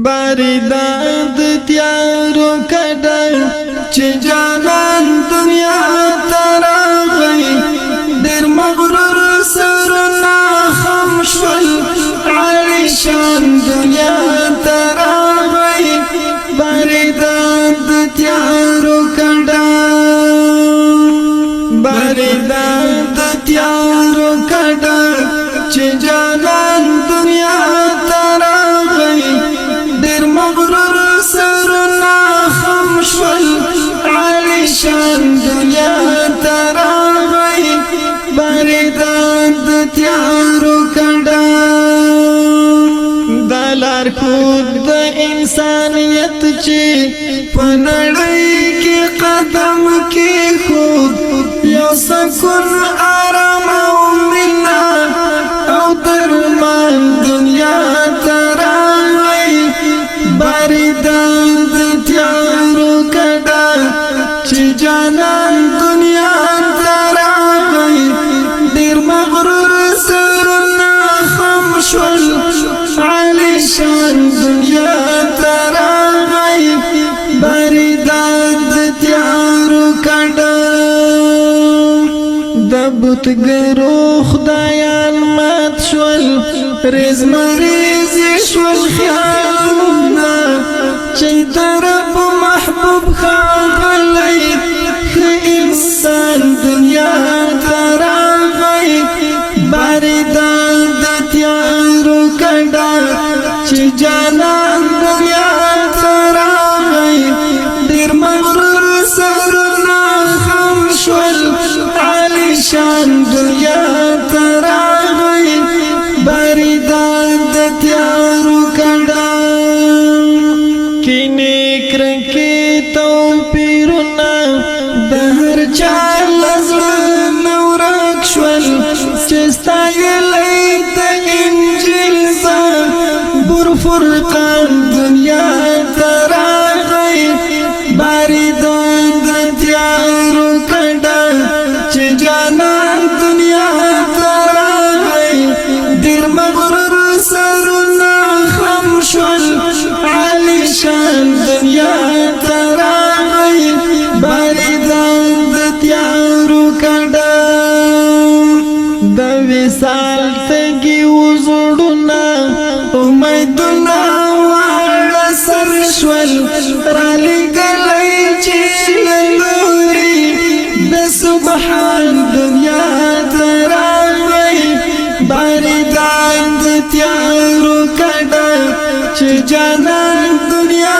باریداد تیارو کډر چې جانان دنیا تراغی ډېر مغرور سرنا خمشل عالیشان دنیا تراغی باریداد تیارو کډر باریداد تیارو کډر چې جانان دنیا شان دنیا تراغی باریدان د تیارو کډا دلار خود د انسانیت چې پنړی کې قدم کې خود یو سکون آرام او منا او درمان دنیا تراغی باریدان د تیارو کډا جانان دنیا تراغی ډېر مغرور سرنا خمشل عالیشان دنیا تراغی باریدان د تیارو کډا د بتګرو خدایان مات شول ریز مریض شول خیالونه چې درب محبوب خاغلی انسان دنیا تراغی باریدان د تیارو کډا چې جانان دنیا تراغی ډېر مغرور سرنا خمشل عالیشان دنیا تراغی باریدان د تیارو کډا کینه کرکی توپیرونه بهر چار لزل نورک شول چستایلی د انجیل زبور فرقان دنیا تراغی باریدان د تیارو کډا چې جانان دنیا تراغی ډېر مغرور سرنا خمشل عالیشان دنیا تراغی باریدان د تیارو کډا د وصال تګي وزړونه امیدونه واړه سر شول را لګلای چې لوري د سبحان دنیا تراغی باریدان د تیارو کډا چې جانان دنیا